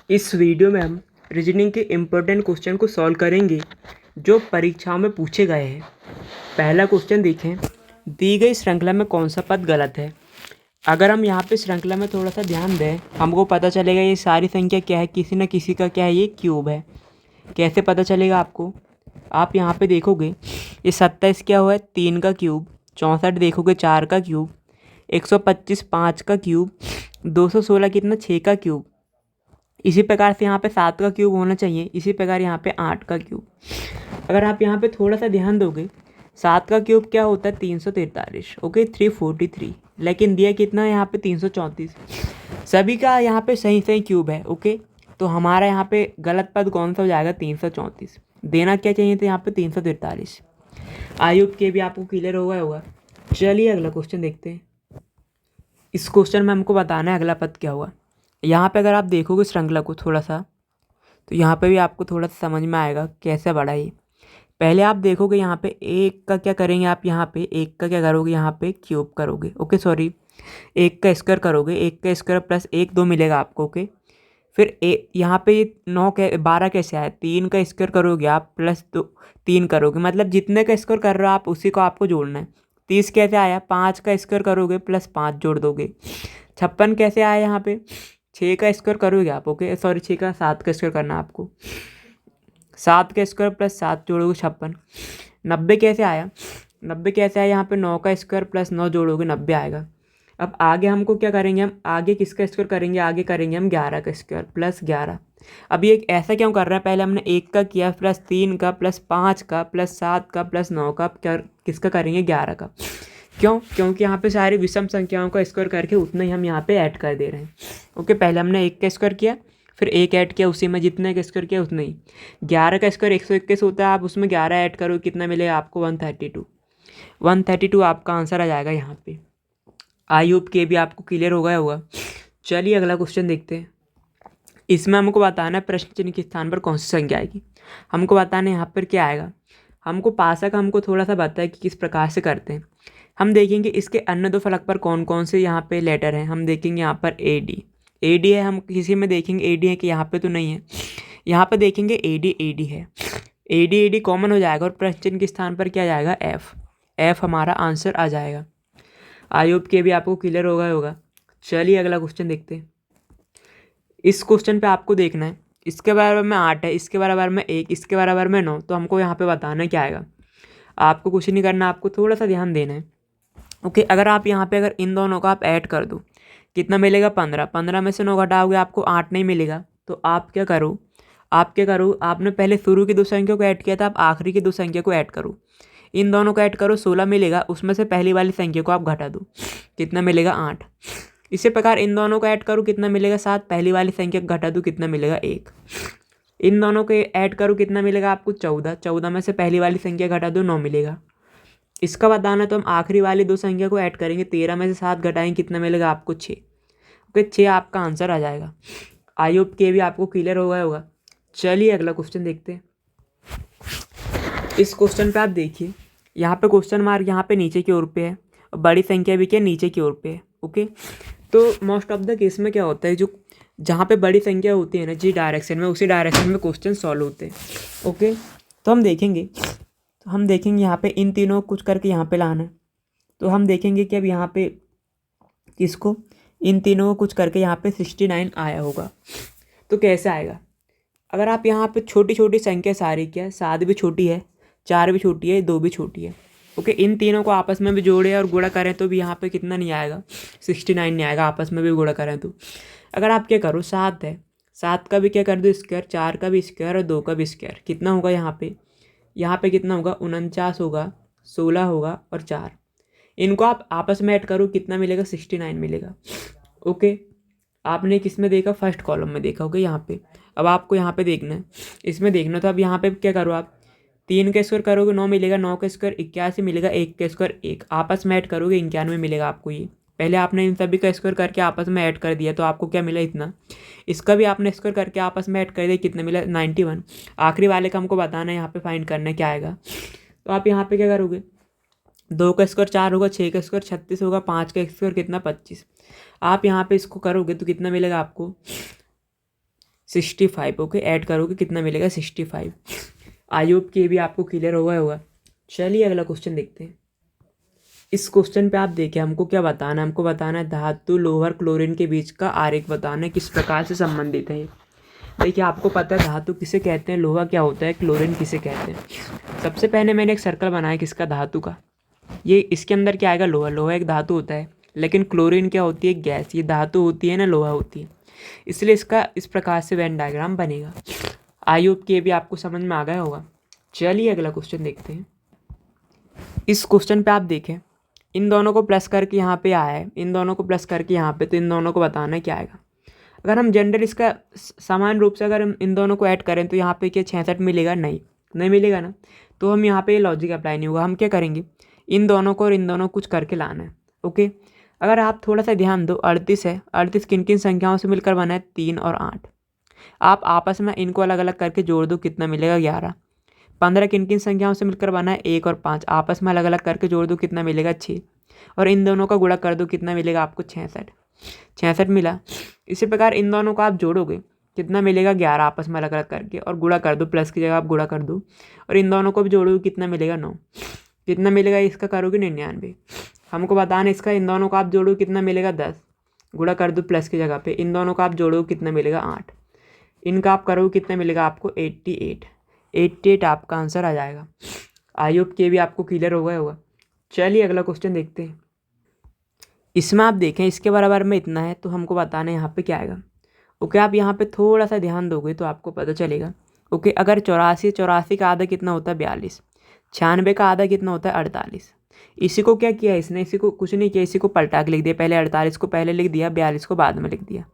इस वीडियो में हम रीजनिंग के इम्पोर्टेंट क्वेश्चन को सॉल्व करेंगे जो परीक्षाओं में पूछे गए हैं। पहला क्वेश्चन देखें, दी गई श्रृंखला में कौन सा पद गलत है। अगर हम यहाँ पे श्रृंखला में थोड़ा सा ध्यान दें, हमको पता चलेगा ये सारी संख्या क्या है, किसी न किसी का क्या है, ये क्यूब है। कैसे पता चलेगा आपको, आप यहाँ पे देखोगे ये 27 क्या हुआ है, 3 का क्यूब। 64 देखोगे 4 का क्यूब। 125 5 का क्यूब। 216 कितना, 6 का क्यूब। इसी प्रकार से यहाँ पे 7 का क्यूब होना चाहिए। इसी प्रकार यहाँ पे 8 का क्यूब। अगर आप यहाँ पे थोड़ा सा ध्यान दोगे, 7 का क्यूब क्या होता है, 343। ओके, 343। लेकिन दिया कितना है यहाँ पे, 334। सभी का यहाँ पे सही सही क्यूब है। ओके, तो हमारा यहाँ पे गलत पद कौन सा हो जाएगा, 334। देना क्या चाहिए था यहाँ पे, 343। आयुब के भी आपको क्लियर होगा। चलिए अगला क्वेश्चन देखते हैं। इस क्वेश्चन में हमको बताना है अगला पद क्या हुआ। यहाँ पे अगर आप देखोगे श्रृंखला को थोड़ा सा, तो यहाँ पे भी आपको थोड़ा सा समझ में आएगा कैसे बढ़ाइए। पहले आप देखोगे यहाँ पे एक का क्या करेंगे, आप यहाँ पे एक का क्या करोगे, यहाँ पे क्यूब करोगे। ओके सॉरी, एक का स्क्वायर करोगे। एक का स्क्वायर प्लस एक, 2 मिलेगा आपको। ओके, फिर यहाँ पे 12 कैसे आया, 3 का स्क्वायर करोगे आप प्लस 2, 3 करोगे, मतलब जितने का स्क्वायर कर रहे हो आप उसी को आपको जोड़ना है। 30 कैसे आया, 5 का स्क्वायर करोगे प्लस 5 जोड़ दोगे। 56 कैसे आया, यहाँ पे 6 का स्क्वायर करोगे आप। ओके सॉरी, 6 का 7 का स्क्वायर करना है आपको। 7 का स्क्वायर प्लस 7 जोड़ोगे 56। 90 कैसे आया, 90 कैसे आया, यहाँ पे 9 का स्क्वायर प्लस 9 जोड़ोगे 90 आएगा। अब आगे हमको क्या करेंगे, हम आगे किसका स्क्वायर करेंगे, आगे करेंगे हम 11 का स्क्वायर प्लस 11। अब ये ऐसा क्यों कर रहा है, पहले हमने 1 का किया प्लस 3 का प्लस 5 का प्लस 7 का प्लस 9 का, क्या किसका करेंगे, 11 का। क्यों, क्योंकि यहाँ पे सारी विषम संख्याओं का स्क्वायर करके उतना ही हम यहाँ पे ऐड कर दे रहे हैं। ओके, पहले हमने 1 का स्क्वायर किया, फिर 1 ऐड किया, उसी में जितने का स्क्वायर किया उतना ही। 11 का स्क्वायर 121 होता है, आप उसमें 11 ऐड करो, कितना मिलेगा आपको, 132। 132 आपका आंसर आ जाएगा यहाँ पे। आई होप के भी आपको क्लियर होगा। चलिए अगला क्वेश्चन देखते हैं। इसमें हमको बताना है प्रश्न चिन्ह के स्थान पर कौन सी संख्या आएगी। हमको बताना है यहाँ पर क्या आएगा। हमको पासा का हमको थोड़ा सा पता है कि किस प्रकार से करते हैं। हम देखेंगे इसके अन्य दो फलक पर कौन कौन से यहाँ पे लेटर हैं। हम देखेंगे यहाँ पर ए डी है, हम किसी में देखेंगे ए डी है कि यहाँ पे तो नहीं है। यहाँ पर देखेंगे ए डी है, ए डी कॉमन हो जाएगा और प्रश्न चिन्ह के स्थान पर क्या जाएगा, एफ हमारा आंसर आ जाएगा। आई होप के भी आपको क्लियर होगा। चलिए अगला क्वेश्चन देखते हैं। इस क्वेश्चन पे आपको देखना है, इसके बराबर में 8 है, इसके बराबर में 1, इसके बराबर में 9, तो हमको यहाँ पे बताना क्या आएगा। आपको कुछ नहीं करना, आपको थोड़ा सा ध्यान देना है। ओके, अगर आप यहाँ पे अगर इन दोनों का आप ऐड कर दो, कितना मिलेगा, 15। 15 में से 9 घटाओगे आपको 8 नहीं मिलेगा। तो आप क्या करो, आपने पहले शुरू की दो संख्या को ऐड किया था, आप आखिरी की दो संख्या को ऐड करो। इन दोनों को ऐड करो, 16 मिलेगा, उसमें से पहली वाली संख्या को आप घटा दो, कितना मिलेगा, 8। इसी प्रकार इन दोनों को ऐड करो, कितना मिलेगा, 7। पहली वाली संख्या को घटा दो, कितना मिलेगा, 1। इन दोनों को ऐड करो, कितना मिलेगा आपको, 14। 14 में से पहली वाली संख्या घटा दो, 9 मिलेगा। इसका बताना तो हम आखिरी वाली दो संख्या को ऐड करेंगे, 13 में से 7 घटाएंगे, कितना मिलेगा आपको, 6। ओके, 6 आपका आंसर आ जाएगा। आई होप के भी आपको क्लियर होगा। चलिए अगला क्वेश्चन देखते हैं। इस क्वेश्चन पे आप देखिए, यहाँ पे क्वेश्चन मार्क यहाँ पे नीचे की ओर पे है और बड़ी संख्या भी क्या नीचे की ओर पे है। ओके, तो मोस्ट ऑफ द केस में क्या होता है, जो जहाँ पे बड़ी संख्या होती है ना, जिस डायरेक्शन में, उसी डायरेक्शन में क्वेश्चन सॉल्व होते हैं। ओके, तो हम देखेंगे यहाँ पे इन तीनों को कुछ करके यहाँ पे लाना है। तो हम देखेंगे कि अब यहाँ पे किसको, इन तीनों को कुछ करके यहाँ पे 69 आया होगा। तो कैसे आएगा, अगर आप यहाँ पे छोटी छोटी संख्या सारी, क्या 7 भी छोटी है, 4 भी छोटी है, 2 भी छोटी है। ओके, इन तीनों को आपस में भी जोड़े और गुणा करें तो भी यहाँ पे कितना नहीं आएगा, 69 नहीं आएगा, आपस में भी गुणा करें तो। अगर आप क्या करो, 7 है, 7 का भी क्या कर दो स्क्वायर, 4 का भी स्क्वायर और 2 का भी स्क्वायर, कितना होगा यहाँ पे कितना होगा, 49 होगा, 16 होगा और 4। इनको आप आपस में ऐड करो, कितना मिलेगा, 69 मिलेगा। ओके, आपने किस में देखा, फर्स्ट कॉलम में देखा। ओके, यहाँ पे अब आपको यहाँ पे देखना है, इसमें देखना। तो अब यहाँ पे क्या करो, आप 3 का स्क्वायर करोगे 9 मिलेगा, 9 का स्क्वायर 81 मिलेगा, 1 का स्क्वायर 1, आपस में ऐड करोगे 91 मिलेगा आपको। ये पहले आपने इन सभी का स्क्वायर करके आपस में ऐड कर दिया, तो आपको क्या मिला, इतना। इसका भी आपने स्क्वायर करके आपस में ऐड कर दिया, कितना मिला, 91। आखिरी वाले का हमको बताना है, यहाँ पे फाइंड करना है क्या आएगा। तो आप यहाँ पे क्या करोगे, 2 का स्क्वायर 4 होगा, 6 का स्क्वायर 36 होगा, 5 का स्क्वायर कितना, 25। आप यहाँ पे इसको करोगे तो कितना मिलेगा आपको, 65। ओके, ऐड करोगे कितना मिलेगा 65। आई होप कि ये भी आपको क्लियर होगा। चलिए अगला क्वेश्चन देखते हैं। इस क्वेश्चन पे आप देखिए, हमको क्या बताना है, हमको बताना है धातु लोहा और क्लोरीन के बीच का आरेख बताना है, किस प्रकार से संबंधित है। देखिए आपको पता है धातु किसे कहते हैं, लोहा क्या होता है, क्लोरीन किसे कहते हैं। सबसे पहले मैंने एक सर्कल बनाया किसका, धातु का। ये इसके अंदर क्या आएगा, लोहा। लोहा एक धातु होता है, लेकिन क्लोरीन क्या होती है, गैस। ये धातु होती है ना, लोहा होती है, इसलिए इसका इस प्रकार से वेन डायग्राम बनेगा। आई होप कि ये भी आपको समझ में आ गया होगा। चलिए अगला क्वेश्चन देखते हैं। इस क्वेश्चन पे आप देखें, इन दोनों को प्लस करके यहाँ पे आया है, इन दोनों को प्लस करके यहाँ पे, तो इन दोनों को बताना है क्या आएगा। अगर हम जनरल इसका समान रूप से अगर हम इन दोनों को ऐड करें तो यहाँ पे क्या 66 मिलेगा, नहीं मिलेगा ना। तो हम यहाँ पे लॉजिक अप्लाई नहीं होगा। हम क्या करेंगे, इन दोनों को और इन दोनों को कुछ करके लाना है। ओके, अगर आप थोड़ा सा ध्यान दो, 38 है, 38 किन किन संख्याओं से मिलकर बना है, 3 और 8। आप आपस में इनको अलग अलग करके जोड़ दो, कितना मिलेगा 11। 15 किन किन संख्याओं से मिलकर बना है, 1 और 5। आपस में अलग अलग करके जोड़ दो, कितना मिलेगा 6। और इन दोनों का गुणा कर दो, कितना मिलेगा आपको 66 मिला। इसी प्रकार इन दोनों को आप जोड़ोगे, कितना मिलेगा 11 आपस में अलग अलग करके, और गुणा कर दो, प्लस की जगह आप गुणा कर दो। और इन दोनों को भी जोड़ोगे, कितना मिलेगा 9। कितना मिलेगा इसका, करोगे 99। हमको बताना इसका, इन दोनों को आप जोड़ोगे कितना मिलेगा 10। गुणा कर दो प्लस की जगह पे, इन दोनों को आप जोड़ोगे कितना मिलेगा 8। इनका आप करोगे कितना मिलेगा आपको 88 आपका आंसर आ जाएगा। आई होप कि भी आपको क्लियर होगा। चलिए अगला क्वेश्चन देखते हैं। इसमें आप देखें इसके बराबर में इतना है, तो हमको बताना है यहाँ पे क्या आएगा। ओके, आप यहाँ पे थोड़ा सा ध्यान दोगे तो आपको पता चलेगा। ओके, अगर 84 का आधा कितना होता है 42, 96 का आधा कितना होता है 48। इसी को क्या किया इसने, इसी को कुछ नहीं किया, इसी को पलटा के लिख दिया। पहले 48 को पहले लिख दिया, 42 को बाद में लिख दिया।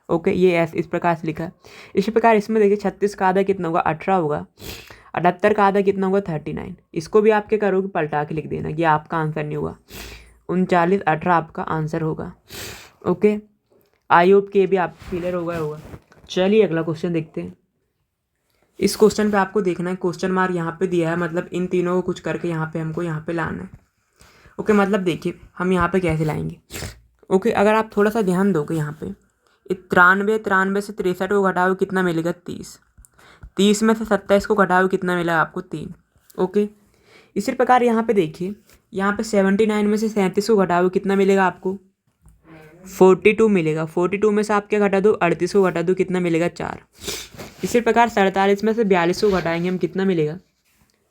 ओके, ये इस प्रकार से लिखा है। इसी प्रकार इसमें देखिए 36 का आधा कितना होगा 18 होगा, 78 का आधा कितना होगा 39। इसको भी आप क्या करोगे, पलटा के लिख देना, ये आपका आंसर नहीं होगा। 39 18 आपका आंसर होगा। ओके, आई होप कि ये भी आपको क्लियर होगा। चलिए अगला क्वेश्चन देखते हैं। इस क्वेश्चन पे आपको देखना है, क्वेश्चन मार्क यहाँ पे दिया है, मतलब इन तीनों को कुछ करके यहाँ पे हमको यहाँ पे लाना है। ओके, मतलब देखिए हम यहाँ पे कैसे लाएंगे। ओके, अगर आप थोड़ा सा ध्यान दोगे यहाँ पे 93 से 63 को घटाओ कितना मिलेगा 30। 30 में से 27 को घटाओ कितना मिला आपको 3। ओके, इसी प्रकार यहाँ पे देखिए, यहाँ पे 79 में से 37 को घटाओ कितना मिलेगा आपको 42 मिलेगा। 42 में से आप क्या घटा दो 38 को घटा दो, कितना मिलेगा 4। इसी प्रकार 47 में से 42 को घटाएंगे हम, कितना मिलेगा,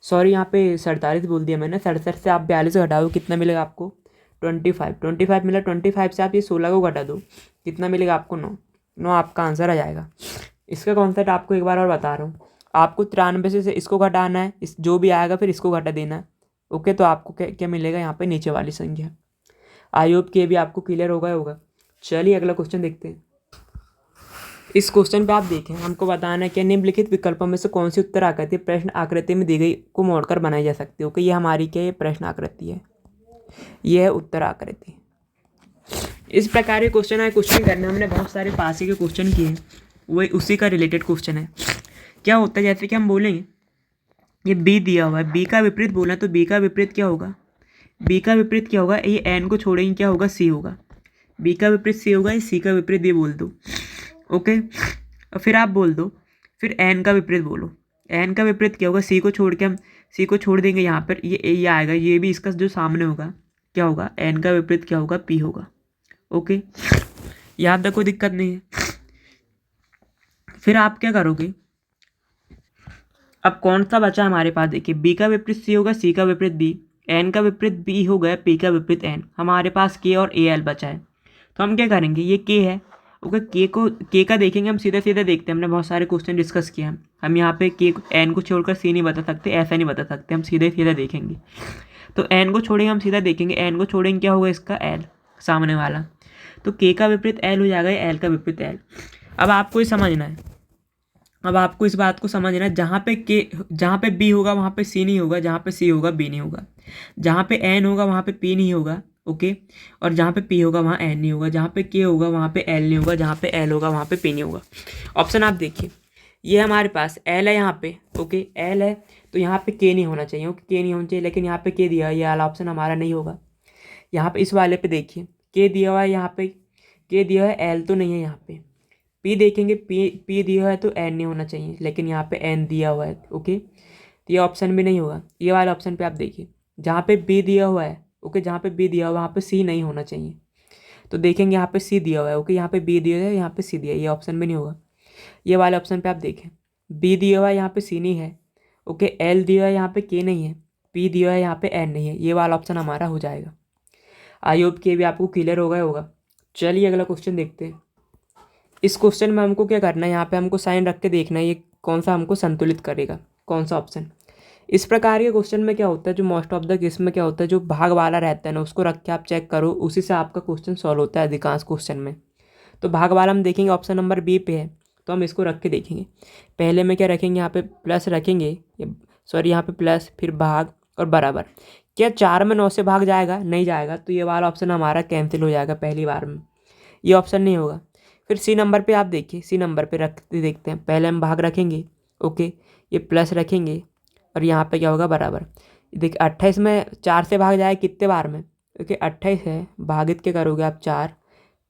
सॉरी यहाँ पे 47 बोल दिया मैंने, 67 से आप 42 घटाओ कितना मिलेगा आपको 25 मिला। 25 से आप ये 16 को घटा दो, कितना मिलेगा आपको 9 आपका आंसर आ जाएगा। इसका कॉन्सेप्ट आपको एक बार और बता रहा हूँ, आपको 93 से इसको घटाना है, इस जो भी आएगा फिर इसको घटा देना है। ओके, तो आपको क्या मिलेगा यहाँ पे नीचे वाली संख्या। आई होप कि ये भी आपको क्लियर होगा। चलिए अगला क्वेश्चन देखते हैं। इस क्वेश्चन पे आप देखें, हमको बताना है कि निम्नलिखित विकल्पों में से कौन सी उत्तर आकृति प्रश्न आकृति में दी गई को मोड़कर बनाई जा सकती है। ओके, ये हमारी क्या, ये प्रश्न आकृति है, ये है उत्तर आकृति। इस प्रकार के क्वेश्चन है, कुछ नहीं करना, हमने बहुत सारे पास के क्वेश्चन किए, वही उसी का रिलेटेड क्वेश्चन है। क्या होता है, जैसे कि हम बोलेंगे ये बी दिया हुआ है, बी का विपरीत बोला तो बी का विपरीत क्या होगा, बी का विपरीत क्या होगा, ये एन को छोड़ेंगे क्या होगा सी होगा। बी का विपरीत सी होगा, सी का विपरीत बी बोल दो। ओके, और फिर आप बोल दो, फिर एन का विपरीत बोलो। एन का विपरीत क्या होगा, सी को छोड़ के हम सी को छोड़ देंगे यहाँ पर, ये आएगा, ये भी इसका जो सामने होगा क्या होगा, एन का विपरीत क्या होगा, पी होगा। ओके, याद रखो, दिक्कत नहीं है। फिर आप क्या करोगे, अब कौन सा बचा हमारे पास, देखिए बी का विपरीत सी होगा, सी का विपरीत बी, एन का विपरीत बी हो गया, पी का विपरीत एन। हमारे पास के और ए एल बचा है, तो हम क्या करेंगे, ये के है। ओके, के का देखेंगे हम, सीधा सीधा देखते हैं, हमने बहुत सारे क्वेश्चन डिस्कस किए हैं। हम यहाँ पे के एन को छोड़कर सी नहीं बता सकते, ऐसा नहीं बता सकते, हम सीधे सीधा देखेंगे। तो एन को छोड़ेंगे हम, सीधा देखेंगे, एन को छोड़ेंगे क्या होगा इसका एल सामने वाला, तो के का विपरीत एल हो जाएगा, एल का विपरीत एल। अब आपको ये समझना है, अब आपको इस बात को समझना है, जहाँ पे बी होगा वहाँ पे सी नहीं होगा, जहाँ पे सी होगा बी नहीं होगा, जहाँ पे एन होगा वहाँ पे पी नहीं होगा। ओके, और जहाँ पे पी होगा वहाँ एन नहीं होगा, जहाँ पे के होगा वहाँ पे एल नहीं होगा, जहाँ पे एल होगा वहाँ पे पी नहीं होगा। ऑप्शन आप देखिए, ये हमारे पास एल है यहाँ पे। ओके, एल है तो यहाँ पे के नहीं होना चाहिए, ओके के नहीं होना चाहिए, लेकिन यहाँ पे के दिया है, ये वाला ऑप्शन हमारा नहीं होगा। यहाँ पे इस वाले पे देखिए के दिया हुआ है, यहाँ पे के दिया है, एल तो नहीं है यहाँ पे, पी देखेंगे, पी दिया हुआ है तो एन नहीं होना चाहिए, लेकिन यहाँ पे एन दिया हुआ है। ओके, तो ये ऑप्शन भी नहीं होगा। ये वाले ऑप्शन पे आप देखिए, जहाँ पे बी दिया हुआ है, ओके, जहाँ पे बी दिया हुआ है वहाँ पे सी नहीं होना चाहिए। तो देखेंगे यहाँ पे सी दिया हुआ है, ओके, यहाँ पे बी दिया हुआ है, यहाँ पे सी दिया है, ये ऑप्शन भी नहीं होगा। ये वाले ऑप्शन पे आप देखें, बी दिया हुआ है, यहाँ पे सी नहीं है, ओके, एल दिया हुआ है, यहाँ पे के नहीं है, पी दिया हुआ है, यहाँ पे एन नहीं है, ये वाला ऑप्शन हमारा हो जाएगा। आई होप कि भी आपको क्लियर हो गया होगा। चलिए अगला क्वेश्चन देखते हैं। इस क्वेश्चन में हमको क्या करना है, यहाँ पे हमको साइन रख के देखना है ये कौन सा हमको संतुलित करेगा, कौन सा ऑप्शन। इस प्रकार के क्वेश्चन में क्या होता है, जो मोस्ट ऑफ द केस में क्या होता है, जो भाग वाला रहता है ना उसको रख के आप चेक करो, उसी से आपका क्वेश्चन सॉल्व होता है अधिकांश क्वेश्चन में। तो भाग वाला हम देखेंगे ऑप्शन नंबर बी पे है, तो हम इसको रख के देखेंगे। पहले में क्या रखेंगे, यहाँ पे प्लस रखेंगे, सॉरी यहाँ पे प्लस, फिर भाग और बराबर। क्या 4 में 9 से भाग जाएगा? नहीं जाएगा, तो ये वाला ऑप्शन हमारा कैंसिल हो जाएगा पहली बार में, ये ऑप्शन नहीं होगा। फिर सी नंबर पे आप देखिए, सी नंबर पे रखते देखते हैं। पहले हम भाग रखेंगे, ओके, ये प्लस रखेंगे और यहाँ पे क्या होगा, बराबर। देखिए 28 में 4 से भाग जाए कितने बार में, ओके, 28 है, भागित क्या करोगे आप, 4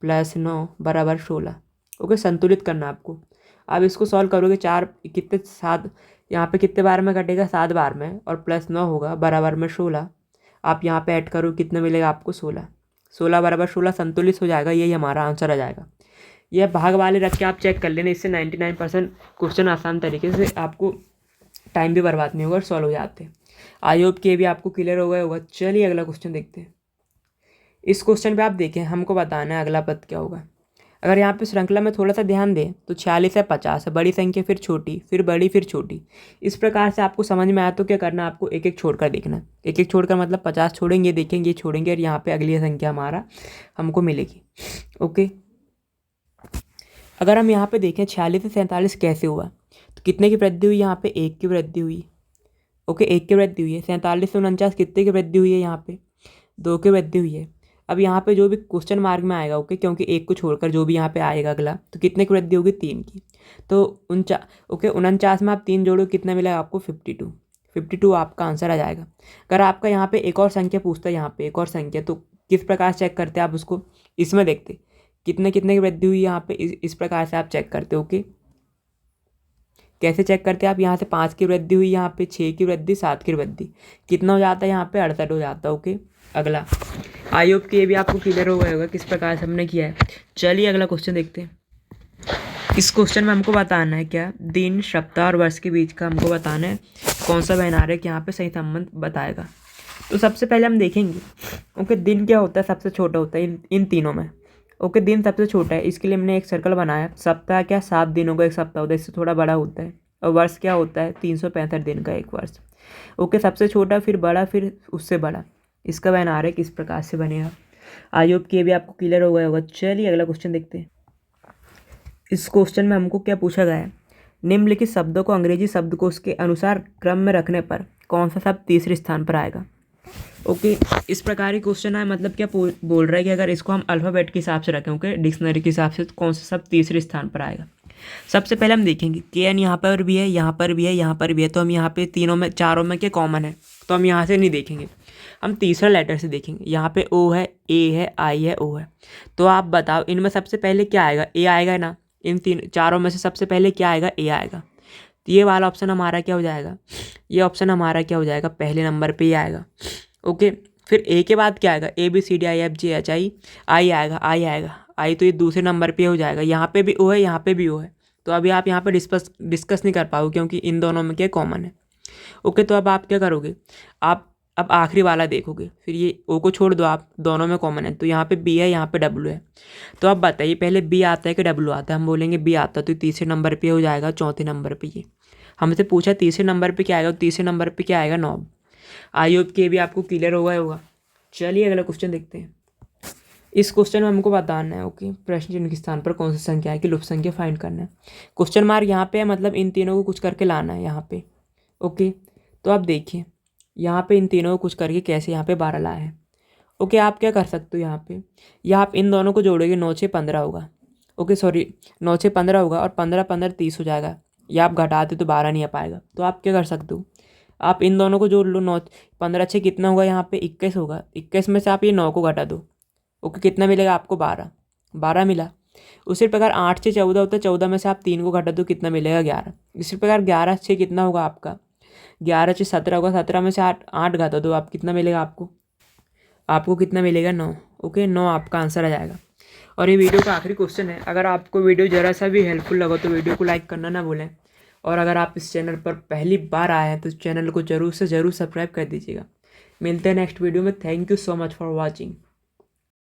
+ 9 = 16। ओके, संतुलित करना आपको। अब इसको सॉल्व करोगे, 4 कितने 7, यहाँ पे कितने बार में कटेगा, 7 बार में, और +9 होगा बराबर में 16। आप यहाँ पे ऐड करो, कितना मिलेगा आपको, 16। 16 = 16 संतुलित हो जाएगा, यही हमारा आंसर आ जाएगा। यह भाग वाले रख के आप चेक कर लेना, इससे 99% क्वेश्चन आसान तरीके से आपको टाइम भी बर्बाद नहीं होगा और सॉल्व हो जाते हैं। आई होप कि ये भी आपको क्लियर हो गया होगा। चलिए अगला क्वेश्चन देखते हैं। इस क्वेश्चन पे आप देखें, हमको बताना है अगला पद क्या होगा। अगर यहाँ पे श्रृंखला में थोड़ा सा ध्यान दें तो 46 है, 50 है, बड़ी संख्या फिर छोटी, फिर बड़ी, फिर छोटी। इस प्रकार से आपको समझ में आया तो क्या करना है, आपको एक एक छोड़कर देखना। एक एक छोड़कर मतलब 50 छोड़ेंगे, देखेंगे, ये छोड़ेंगे, और यहाँ पे अगली संख्या हमारा हमको मिलेगी। ओके, अगर हम यहाँ पे देखें 46 से 47 कैसे हुआ, तो कितने की वृद्धि हुई, यहाँ पे 1 की वृद्धि हुई। ओके, 1 की वृद्धि हुई है। 47 से 49 कितने की वृद्धि हुई है, यहाँ पे 2 की वृद्धि हुई है। अब यहाँ पे जो भी क्वेश्चन मार्क में आएगा, ओके, क्योंकि 1 को छोड़कर जो भी यहाँ पे आएगा अगला, तो कितने की वृद्धि होगी, 3 की। तो 49 में आप 3 जोड़ो, कितना मिलेगा आपको, 52। 52 आपका आंसर आ जाएगा। अगर आपका यहाँ पे एक और संख्या पूछता है, यहाँ पे एक और संख्या, तो किस प्रकार से चेक करते हैं आप उसको, इसमें देखते कितने की वृद्धि हुई यहाँ पे, इस प्रकार से आप चेक करते हो। ओके, कैसे चेक करते हैं आप, यहाँ से 5 की वृद्धि हुई, यहाँ पे 6 की वृद्धि, 7 की वृद्धि, कितना हो जाता है, यहाँ पे 68 हो जाता है। ओके, अगला आई होप कि ये भी आपको क्लियर हो गया होगा किस प्रकार से हमने किया है। चलिए अगला क्वेश्चन देखते हैं। इस क्वेश्चन में हमको बताना है क्या, दिन, सप्ताह और वर्ष के बीच का हमको बताना है कौन सा वैनारिक यहाँ पे सही संबंध बताएगा। तो सबसे पहले हम देखेंगे, ओके, दिन क्या होता है, सबसे छोटा होता है इन तीनों में। ओके, दिन सबसे छोटा है, इसके लिए हमने एक सर्कल बनाया। सप्ताह क्या, 7 दिनों का एक सप्ताह होता है, इससे थोड़ा बड़ा होता है। और वर्ष क्या होता है, 365 दिन का एक वर्ष। ओके, सबसे छोटा, फिर बड़ा, फिर उससे बड़ा, इसका वैनारिक इस प्रकार से बनेगा। आई होप कि ये भी आपको क्लियर हो गया होगा। चलिए अगला क्वेश्चन देखते हैं। इस क्वेश्चन में हमको क्या पूछा गया है, निम्नलिखित शब्दों को अंग्रेजी शब्दकोश के अनुसार क्रम में रखने पर कौन सा शब्द तीसरे स्थान पर आएगा। ओके, इस प्रकार की क्वेश्चन है, मतलब क्या बोल रहा है कि अगर इसको हम अल्फ़ाबेट के हिसाब से रखें, ओके, डिक्शनरी के हिसाब से, तो कौन सा शब्द तीसरे स्थान पर आएगा। सबसे पहले हम देखेंगे KN यहाँ पर भी है, यहाँ पर भी है, यहाँ पर भी है, तो हम यहाँ पे तीनों में, चारों में क्या कॉमन है, तो हम यहाँ से नहीं देखेंगे, हम तीसरा लेटर से देखेंगे। यहाँ पे O है, A है, I है, O है। तो आप बताओ इनमें सबसे पहले क्या आएगा, A आएगा ना। इन चारों में से सबसे पहले क्या आएगा, A आएगा। तो ये वाला ऑप्शन हमारा क्या हो जाएगा, ये ऑप्शन हमारा क्या हो जाएगा, पहले नंबर पे ही आएगा। ओके, फिर A के बाद क्या आएगा, ABCDIFGHI, I आएगा, I आएगा, I तो ये दूसरे नंबर पे हो जाएगा। यहाँ पे भी O है, यहाँ पे भी O है, तो अभी आप यहाँ पे डिस्कस नहीं कर पाओगे क्योंकि इन दोनों में क्या कॉमन है। ओके, तो अब आप क्या करोगे, आप अब आखिरी वाला देखोगे, फिर ये O को छोड़ दो, आप दोनों में कॉमन है, तो यहाँ पे B है, यहाँ पे W है। तो अब बताइए पहले B आता है कि W आता है, हम बोलेंगे B आता है, तो तीसरे नंबर पे हो जाएगा, चौथे नंबर पे। ये हमसे पूछा तीसरे नंबर पे क्या आएगा, तो तीसरे नंबर पे क्या आएगा, 9। आई होप कि भी आपको क्लियर हो गया होगा। चलिए अगला क्वेश्चन देखते हैं। इस क्वेश्चन में हमको बताना है, ओके, प्रश्न चिन्ह के स्थान पर कौन सी संख्या है कि लुप्त संख्या फाइंड करना है। क्वेश्चन मार्क यहाँ पे है, मतलब इन तीनों को कुछ करके लाना है यहाँ पे। ओके, तो आप देखिए यहाँ पे इन तीनों को कुछ करके कैसे यहाँ पे 12 लाए हैं। ओके, आप क्या कर सकते हो यहाँ पे, या आप इन दोनों को जोड़ोगे, 9 6 15 होगा। ओके, सॉरी, 9 6 15 होगा, और 15 15 30 हो जाएगा। या आप घटाते तो 12 नहीं आ पाएगा, तो आप क्या कर सकते हो, आप इन दोनों को जोड़ लो। 9 15 6 कितना होगा, यहाँ पे 21 होगा। 21 में से आप ये 9 को घटा दो। ओके, कितना मिलेगा आपको, 12। 12 मिला। उसी प्रकार 8 से 14 होता है, 14 में से आप 3 को घटा दो, कितना मिलेगा 11। इसी प्रकार 11 से कितना होगा आपका, 11 से 17 होगा, 17 में से 8 घटा दो, आप कितना मिलेगा आपको कितना मिलेगा 9। ओके, 9 आपका आंसर आ जाएगा। और ये वीडियो का आखिरी क्वेश्चन है। अगर आपको वीडियो ज़रा सा भी हेल्पफुल लगा तो वीडियो को लाइक करना ना भूलें, और अगर आप इस चैनल पर पहली बार आए हैं तो चैनल को ज़रूर से ज़रूर सब्सक्राइब कर दीजिएगा। मिलते हैं नेक्स्ट वीडियो में। Thank you so much for watching.